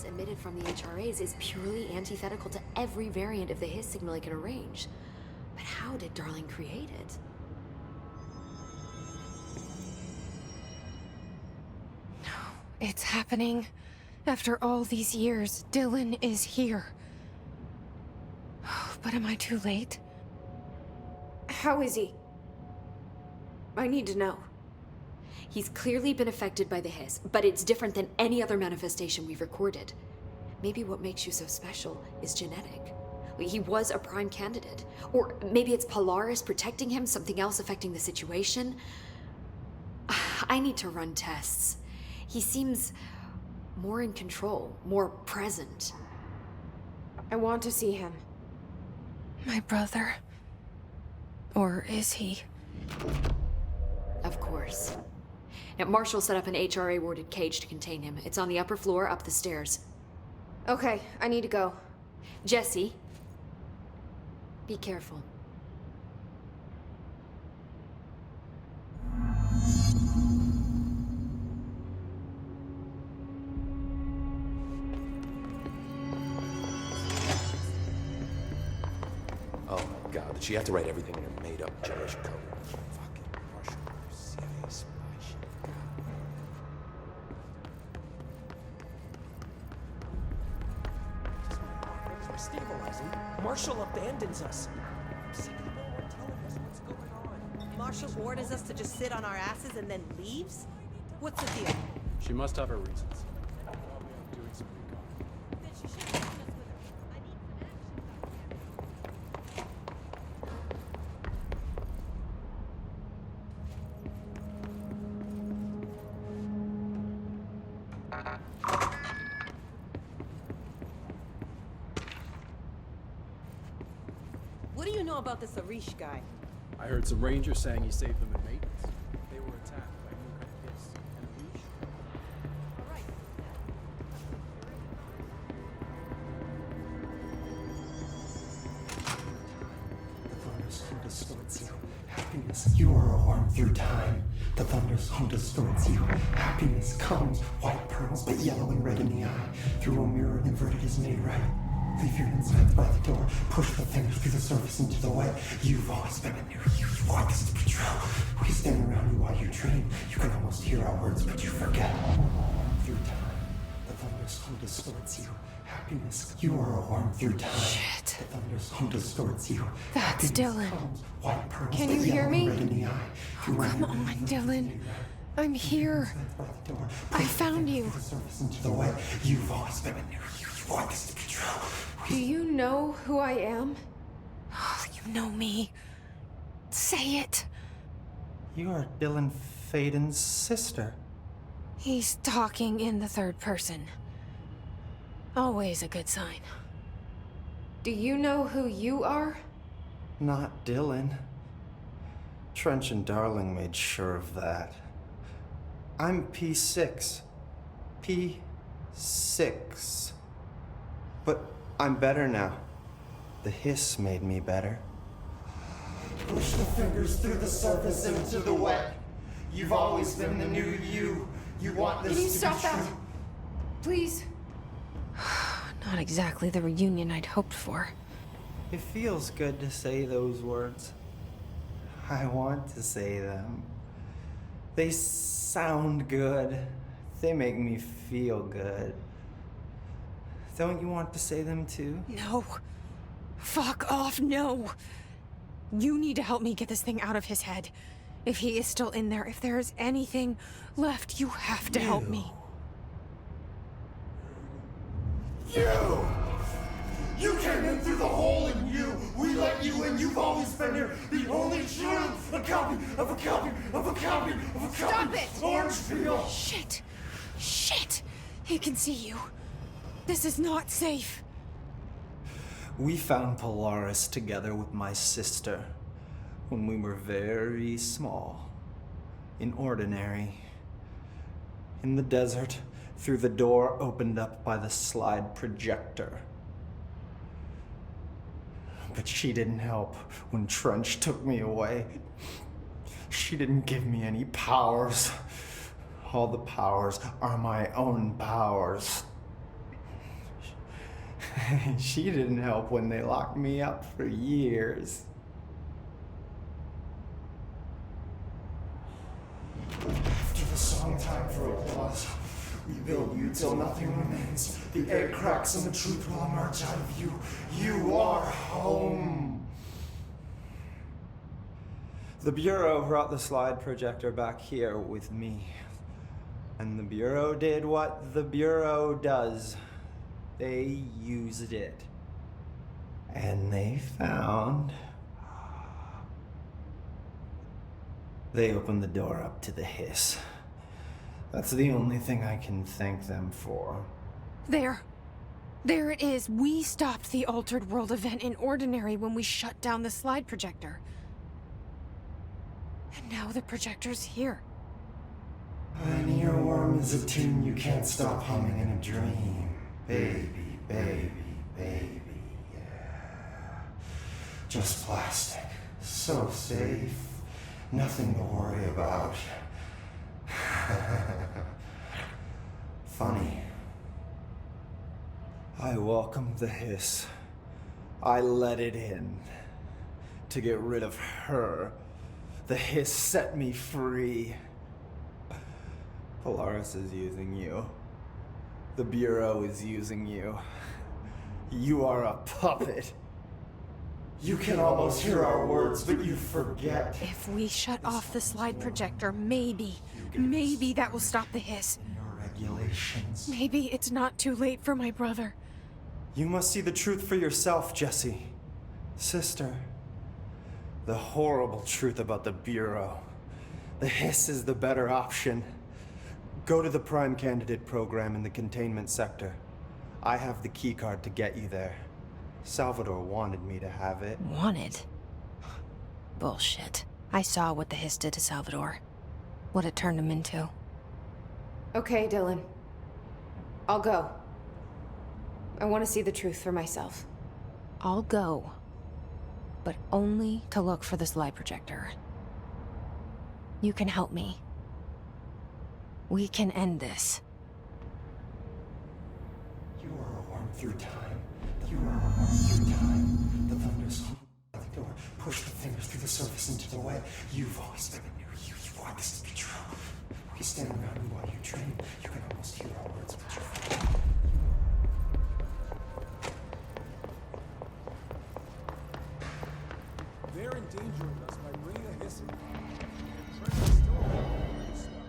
Emitted from the HRAs is purely antithetical to every variant of the Hiss signal it can arrange. But how did Darling create it? It's happening. After all these years, Dylan is here. But am I too late? How is he? I need to know. He's clearly been affected by the Hiss, but it's different than any other manifestation we've recorded. Maybe what makes you so special is genetic. He was a prime candidate. Or maybe it's Polaris protecting him, something else affecting the situation. I need to run tests. He seems more in control, more present. I want to see him. My brother. Or is he? Of course. Now, Marshall set up an HRA-warded cage to contain him. It's on the upper floor, up the stairs. Okay, I need to go. Jesse, be careful. Oh my God, did she have to write everything in a made-up gibberish code? Fucking Marshall, you serious spy shit? We're stabilizing. Marshall abandons us. I'm sick of no one telling us what's going on. Marshall orders us to just sit on our asses and then leaves? What's the deal? She must have her reasons. Probably out doing some recon. Then she should have left us with her. I need some action. What do you know about this Arish guy? I heard some rangers saying he saved them in maintenance. They were attacked by Nuka Hiss and Arish. All right. The thunderstorm distorts you. Happiness, you are a worm through time. The thunderstorm distorts you. Happiness comes, white pearls, but yellow and red in the eye. Through a mirror inverted is made right. Leave your insides by the door. Push the fingers through the surface into the wet. You've always been a near you. You want us to patrol. We stand around you while you dream. You can almost hear our words, but you forget. Through time, the thunderstorm distorts you. Happiness, you are a worm through time. Shit. The thunderstorm distorts you. That's Happiness Dylan. comes, white pearls, Can but you hear yellow and me? red in the eye. Oh, come on, Dylan. I'm here. I found you. The surface into the wet. You've always been a near you. You want us to patrol. Do you know who I am? Oh, you know me. Say it. You are Dylan Faden's sister. He's talking in the third person. Always a good sign. Do you know who you are? Not Dylan. Trench and Darling made sure of that. I'm P6. P6. But I'm better now. The Hiss made me better. Push the fingers through the surface into the wet. You've always been the new you. You want this Can you to stop be that? true. Please. Not exactly the reunion I'd hoped for. It feels good to say those words. I want to say them. They sound good. They make me feel good. Don't you want to say them too? No. Fuck off, no. You need to help me get this thing out of his head. If he is still in there, if there is anything left, you have to help me. You! You came in through the hole in you! We let you in! You've always been here! The only truth! A copy of a copy of a copy of a copy! Stop it! Orange peel! Shit! Shit! He can see you. This is not safe. We found Polaris together with my sister when we were very small, in Ordinary, in the desert, through the door opened up by the slide projector. But she didn't help when Trench took me away. She didn't give me any powers. All the powers are my own powers. She didn't help when they locked me up for years. After the song time for applause, we build you till nothing remains. The egg cracks and the truth will emerge out of you. You are home. The Bureau brought the slide projector back here with me. And the Bureau did what the Bureau does. They used it. And they found... They opened the door up to the hiss. That's the only thing I can thank them for. There. There it is. We stopped the Altered World event in Ordinary when we shut down the slide projector. And now the projector's here. An earworm is a tune you can't stop humming in a dream. Baby, baby, baby, yeah. Just plastic. So safe. Nothing to worry about. Funny. I welcomed the hiss. I let it in. To get rid of her. The hiss set me free. Polaris is using you. The Bureau is using you. You are a puppet. You can almost hear our words, but you forget. If we shut off the slide projector, maybe that will stop the hiss. Your regulations. Maybe it's not too late for my brother. You must see the truth for yourself, Jesse. Sister. The horrible truth about the Bureau. The hiss is the better option. Go to the Prime Candidate program in the containment sector. I have the keycard to get you there. Salvador wanted me to have it. Wanted? Bullshit. I saw what the hiss did to Salvador. What it turned him into. Okay, Dylan. I'll go. I want to see the truth for myself. I'll go. But only to look for the slide projector. You can help me. We can end this. You are a worm through time. You are a worm through time. The thunders at the door. Push the fingers through the surface into the way. You've always been near you. You want this to be true. We stand around you while you dream. You can almost hear our words, but you forget. They're endangering us by bringing a hiss in. Trent is still pretty stuck.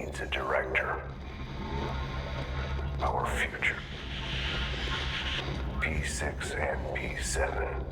needs a director. Our future. P6 and P7.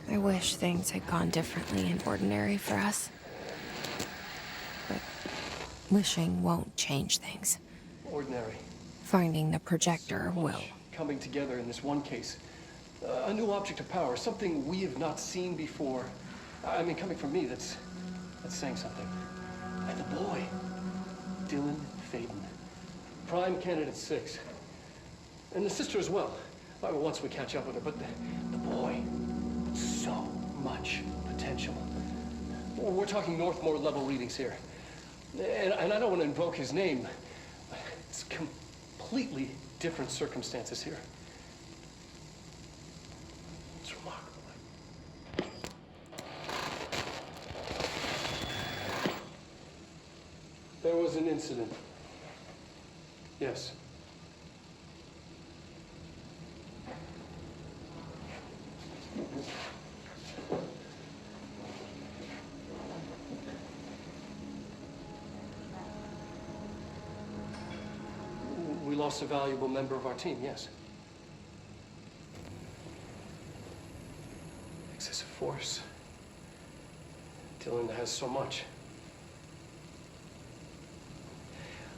I wish things had gone differently in Ordinary for us. But wishing won't change things. Ordinary. Finding the projector will. Coming together in this one case. A new object of power, something we have not seen before. I mean, coming from me, that's saying something. And the boy, Dylan Faden. Prime candidate 6. And the sister as well. Well, once we catch up with her, but the boy, so much potential. We're talking Northmore level readings here. And I don't want to invoke his name. It's completely different circumstances here. It's remarkable. There was an incident. Yes. We lost a valuable member of our team, yes. Excessive force. Dylan has so much.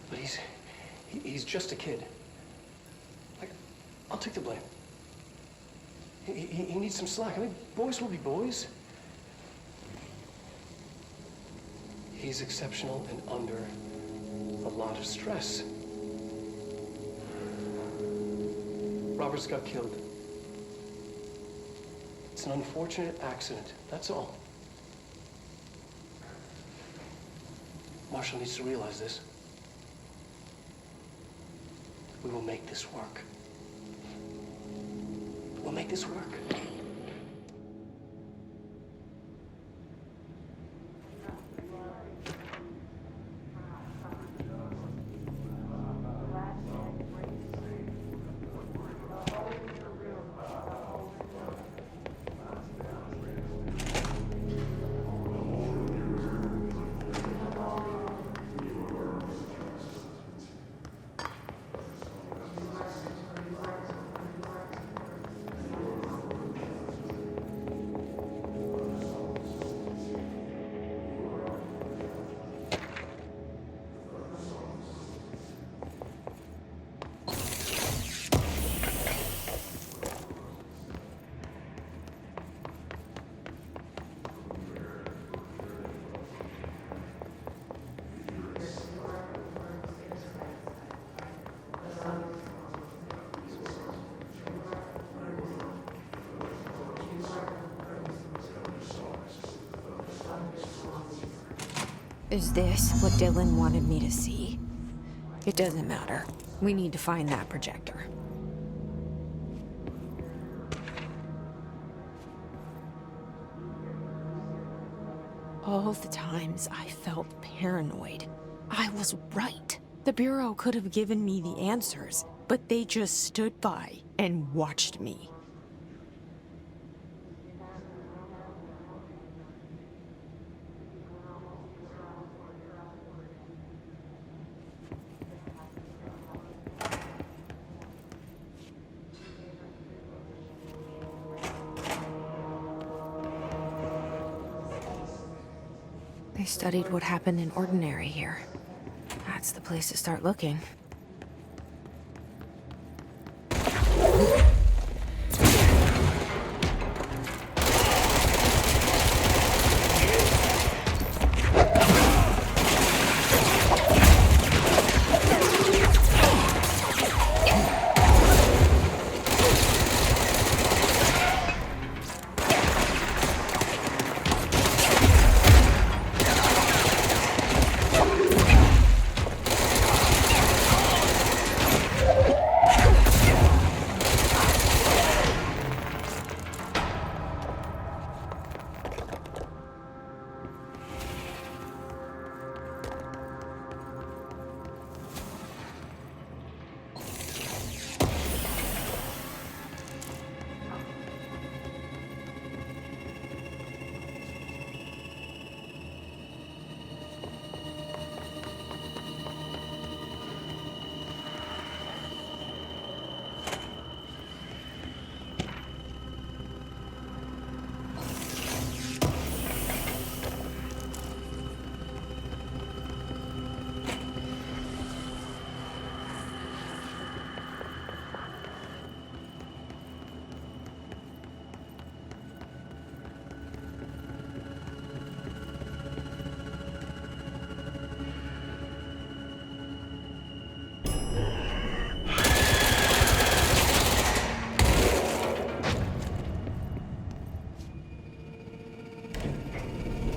But he's just a kid. I'll take the blame. He needs some slack. I mean, boys will be boys. He's exceptional and under a lot of stress. Roberts got killed. It's an unfortunate accident, that's all. Marshall needs to realize this. We will make this work. We'll make this work. Is this what Dylan wanted me to see? It doesn't matter. We need to find that projector. All the times I felt paranoid, I was right. The Bureau could have given me the answers, but they just stood by and watched me. They studied what happened in Ordinary here. That's the place to start looking.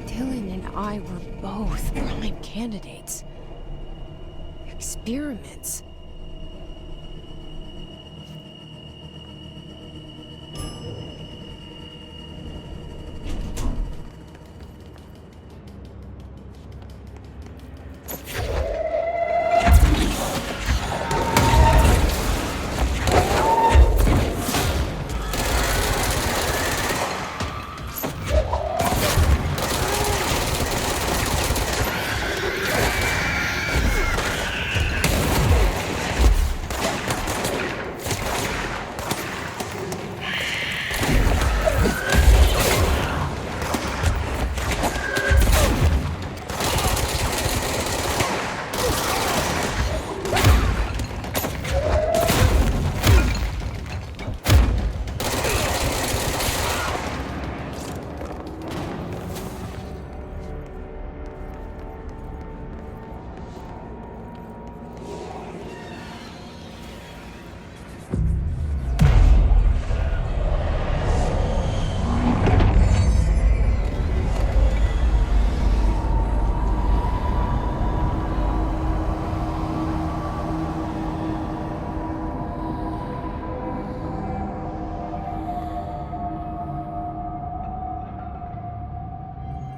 Dylan and I were both prime candidates. Experiments.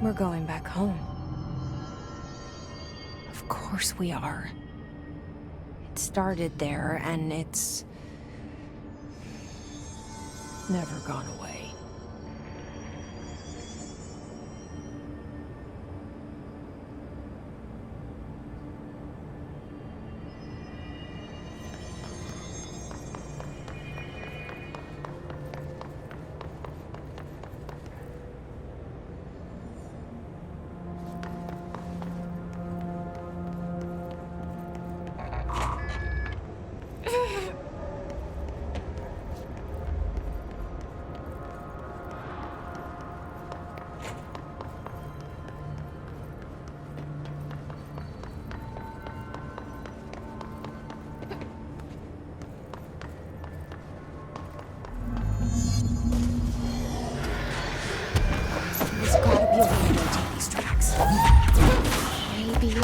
We're going back home. Of course we are. It started there, and it's never gone away.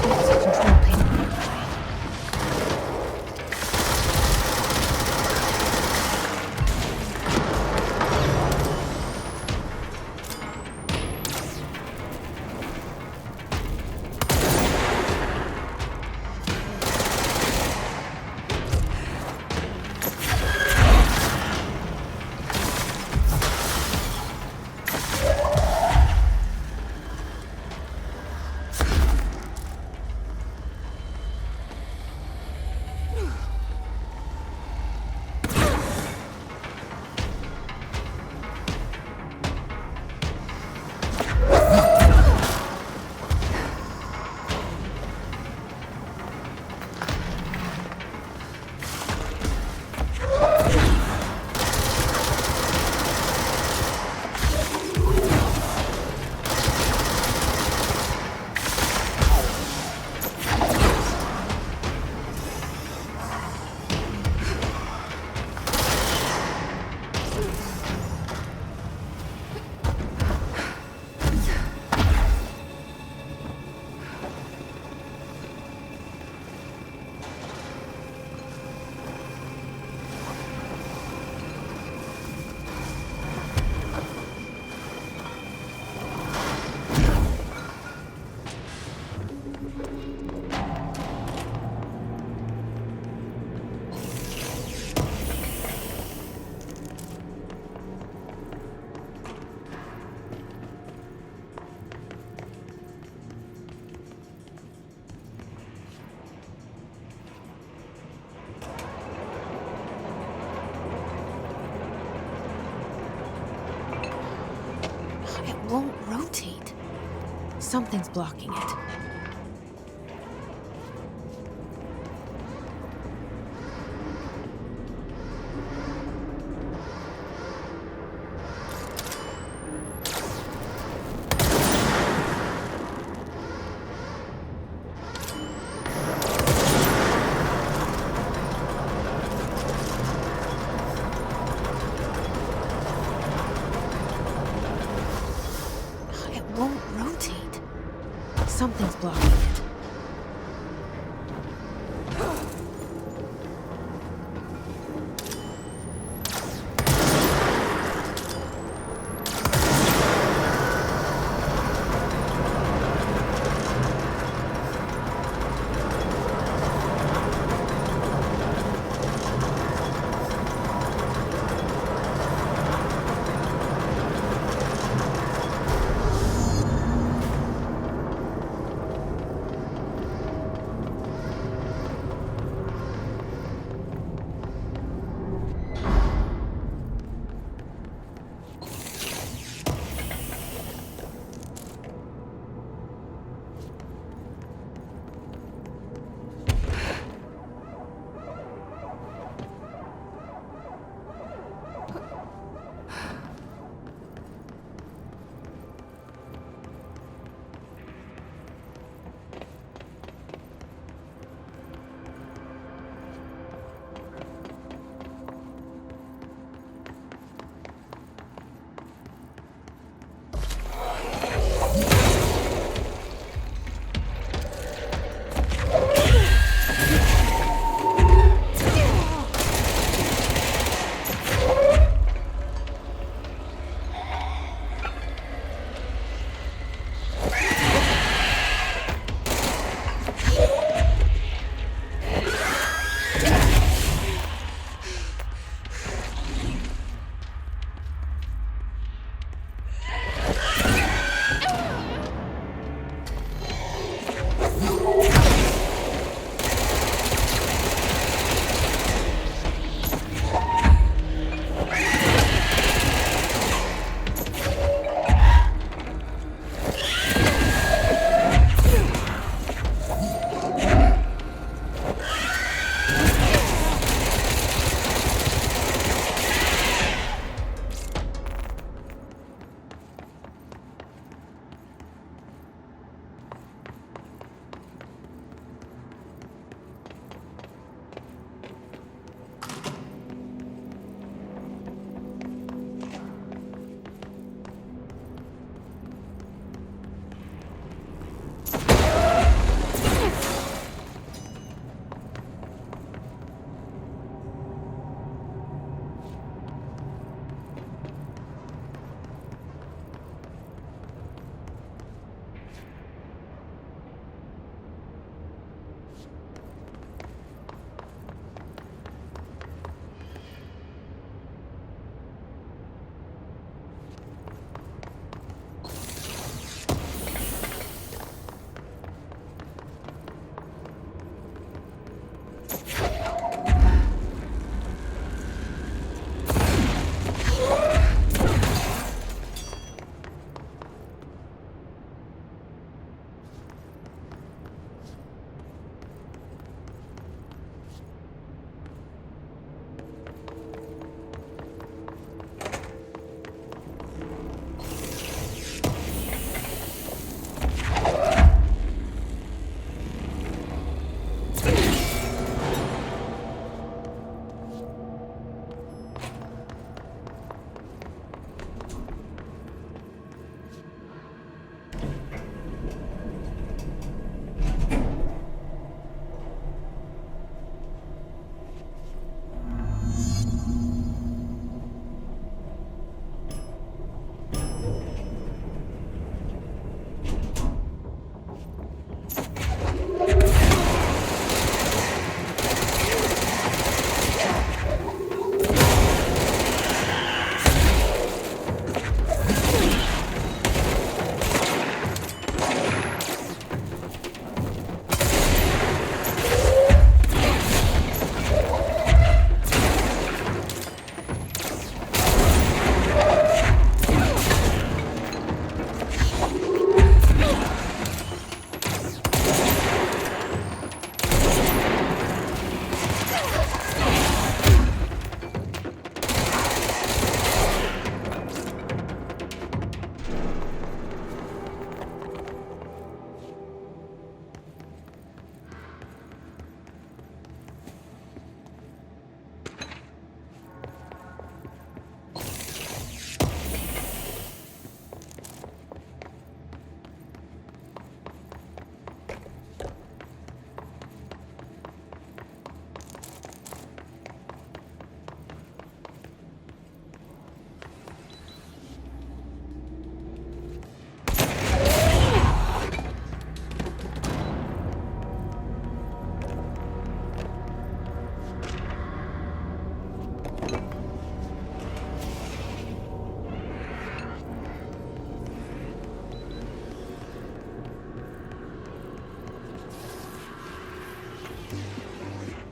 able to control pain. It won't rotate. Something's blocking it. It won't rotate. Something's blocking it.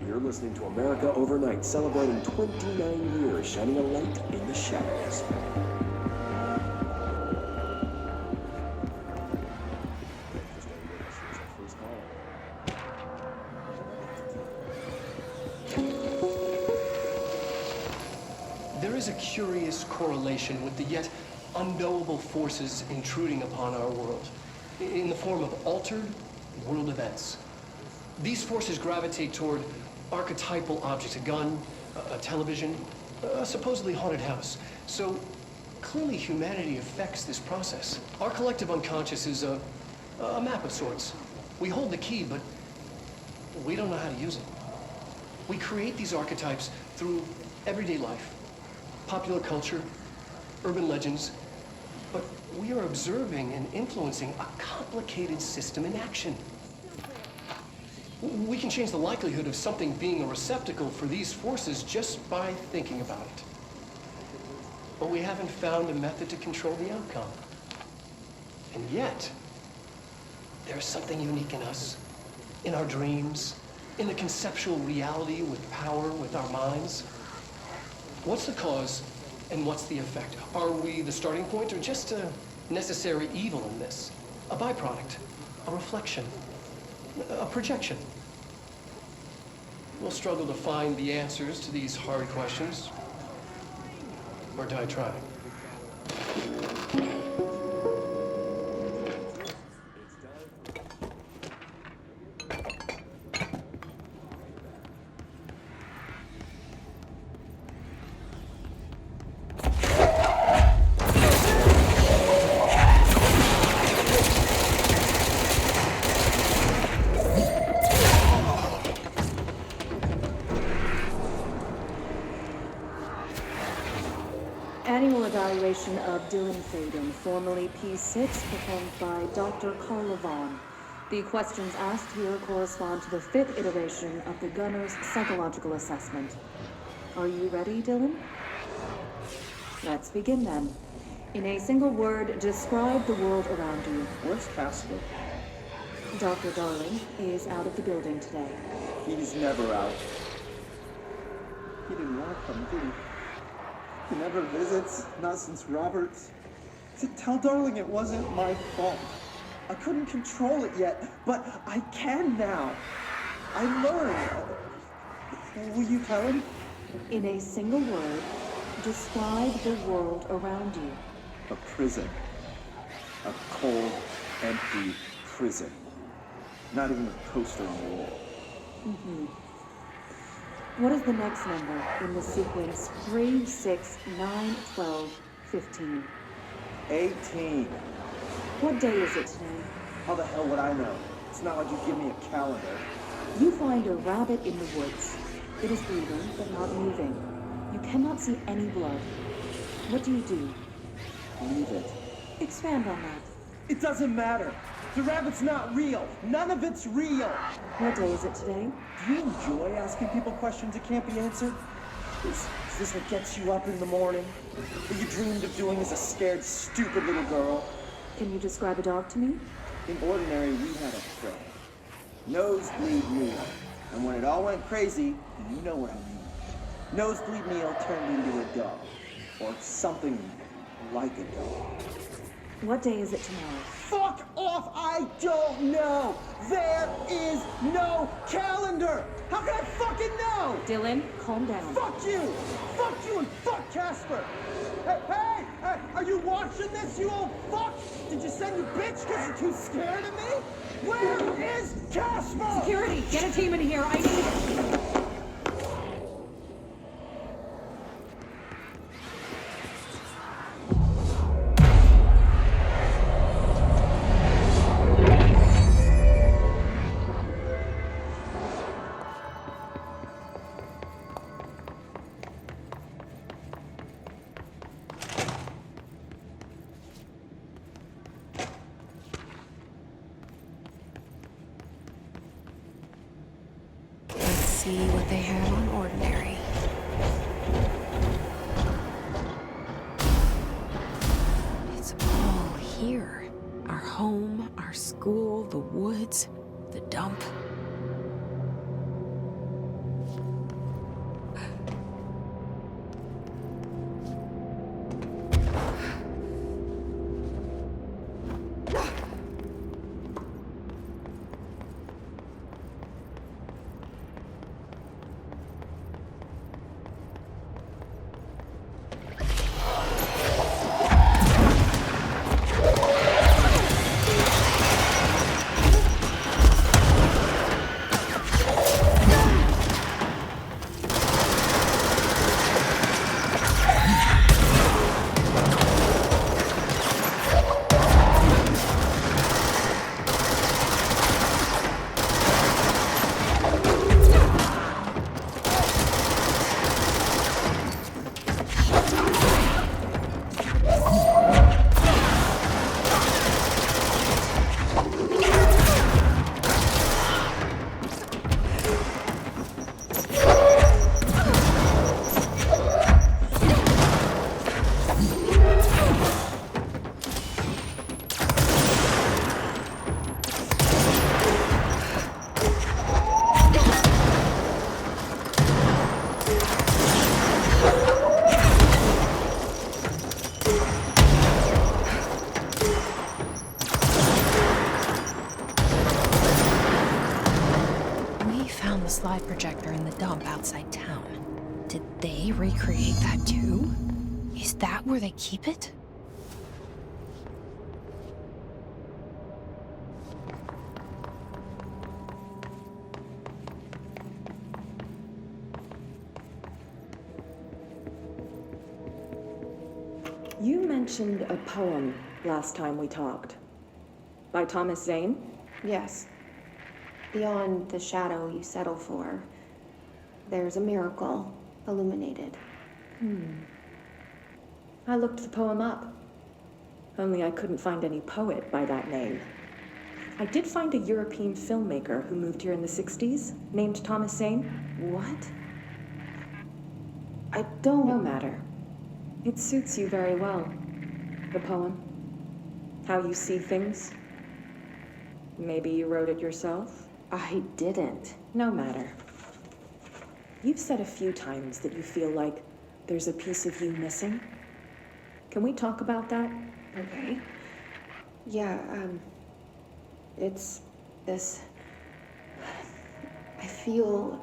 You're listening to America Overnight, celebrating 29 years, shining a light in the shadows. There is a curious correlation with the yet unknowable forces intruding upon our world in the form of altered world events. These forces gravitate toward archetypal objects, a gun, a television, a supposedly haunted house. So clearly humanity affects this process. Our collective unconscious is a map of sorts. We hold the key, but we don't know how to use it. We create these archetypes through everyday life, popular culture, urban legends, but we are observing and influencing a complicated system in action. We can change the likelihood of something being a receptacle for these forces just by thinking about it. But we haven't found a method to control the outcome. And yet, there's something unique in us, in our dreams, in the conceptual reality with power, with our minds. What's the cause and what's the effect? Are we the starting point or just a necessary evil in this? A byproduct, a reflection, a projection? We'll struggle to find the answers to these hard questions, or die trying. Annual evaluation of Dylan Faden, formerly P6, performed by Dr. Carl Levon. The questions asked here correspond to the 5th iteration of the Gunner's psychological assessment. Are you ready, Dylan? Let's begin then. In a single word, describe the world around you. Where's Casper? Dr. Darling is out of the building today. He's never out. He didn't want to come, did he? He never visits, not since Roberts. Tell Darling it wasn't my fault. I couldn't control it yet, but I can now. I learned. Will you tell him? In a single word, describe the world around you. A prison. A cold, empty prison. Not even a poster on the wall. What is the next number in the sequence 3, 6, 9, 12, 15? 18. What day is it today? How the hell would I know? It's not like you give me a calendar. You find a rabbit in the woods. It is breathing, but not moving. You cannot see any blood. What do you do? Leave it. Expand on that. It doesn't matter. The rabbit's not real. None of it's real. What day is it today? Do you enjoy asking people questions that can't be answered? Is this what gets you up in the morning? What you dreamed of doing as a scared, stupid little girl? Can you describe a dog to me? In ordinary, we had a friend. Nosebleed Neil. And when it all went crazy, you know what I mean. Nosebleed Neil turned into a dog. Or something like a dog. What day is it tomorrow? Fuck off! I don't know! There is no calendar! How can I fucking know? Dylan, calm down. Fuck you! Fuck you and fuck Casper! Hey! Are you watching this, you old fuck? Did you send your bitch because you're too scared of me? Where is Casper? Security, get a team in here. I need it. See what they have on Ordinary. It's all here. Our home, our school, the woods, the dump. Slide projector in the dump outside town. Did they recreate that too? Is that where they keep it? You mentioned a poem last time we talked. By Thomas Zane? Yes. Beyond the shadow you settle for, there's a miracle illuminated. I looked the poem up. Only I couldn't find any poet by that name. I did find a European filmmaker who moved here in the 60s, named Thomas Zane. What? I don't know matter. It suits you very well. The poem. How you see things. Maybe you wrote it yourself? I didn't. No matter. You've said a few times that you feel like there's a piece of you missing. Can we talk about that? Okay. Yeah, it's this... I feel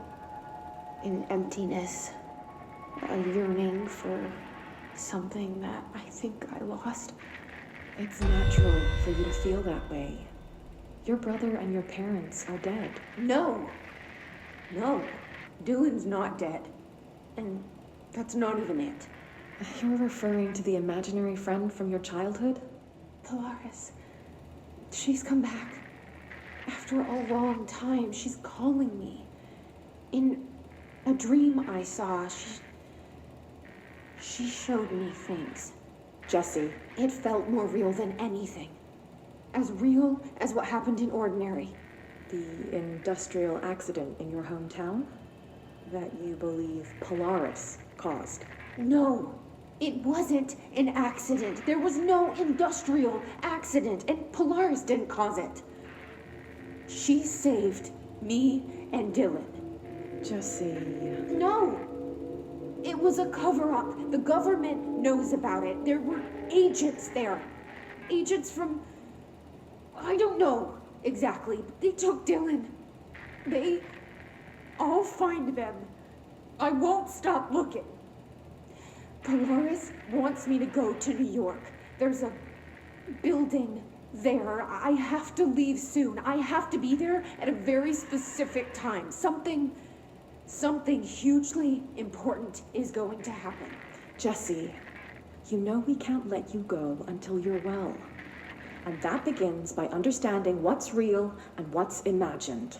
an emptiness, a yearning for something that I think I lost. It's natural for you to feel that way. Your brother and your parents are dead. No! No, Dylan's not dead. And that's not even it. You're referring to the imaginary friend from your childhood? Polaris. She's come back. After a long time, she's calling me. In a dream I saw, she showed me things. Jesse, It felt more real than anything. As real as what happened in Ordinary. The industrial accident in your hometown? That you believe Polaris caused? No, it wasn't an accident. There was no industrial accident, and Polaris didn't cause it. She saved me and Dylan. Jesse... No! It was a cover-up. The government knows about it. There were agents there. Agents from... I don't know exactly, but they took Dylan. I'll find them. I won't stop looking. Polaris wants me to go to New York. There's a building there. I have to leave soon. I have to be there at a very specific time. Something hugely important is going to happen. Jesse, you know we can't let you go until you're well. And that begins by understanding what's real and what's imagined.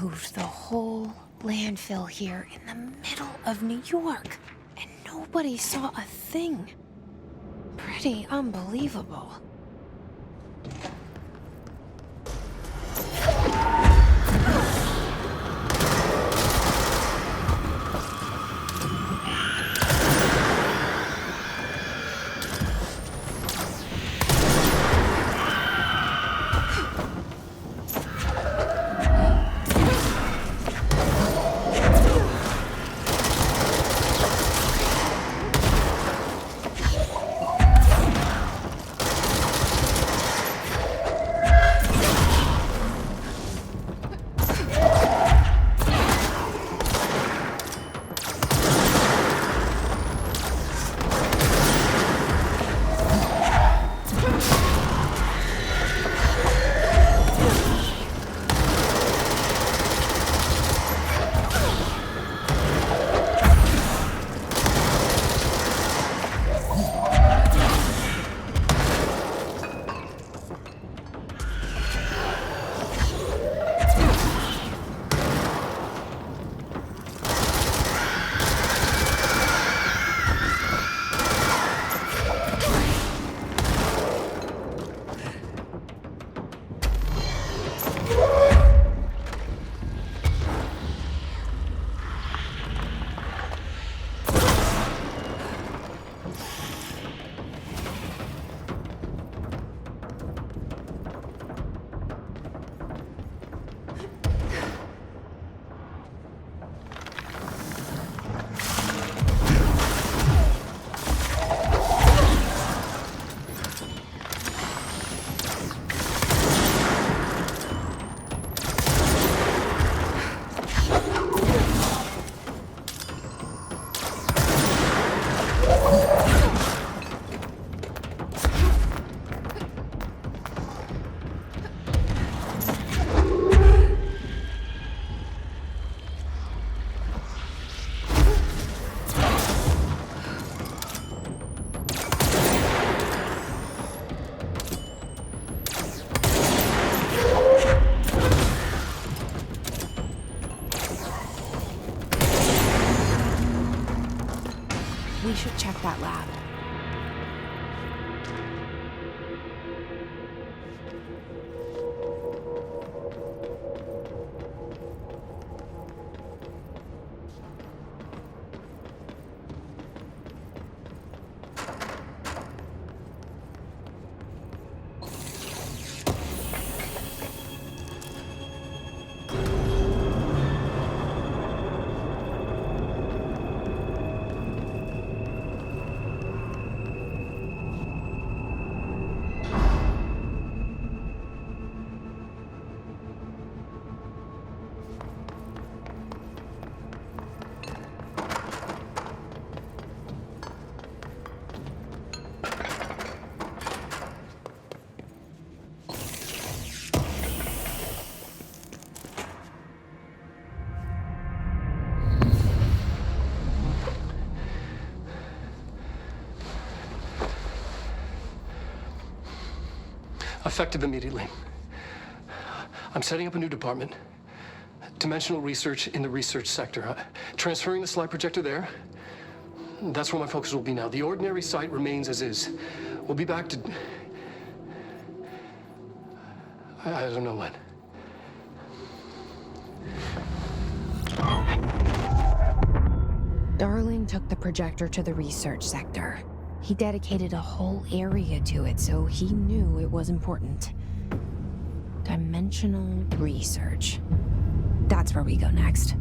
Moved the whole landfill here in the middle of New York, and nobody saw a thing. Pretty unbelievable. We should check that lab. Effective immediately. I'm setting up a new department. Dimensional research in the research sector. Transferring the slide projector there. That's where my focus will be now. The ordinary site remains as is. We'll be back to... I don't know when. Darling took the projector to the research sector. He dedicated a whole area to it, so he knew it was important. Dimensional research. That's where we go next.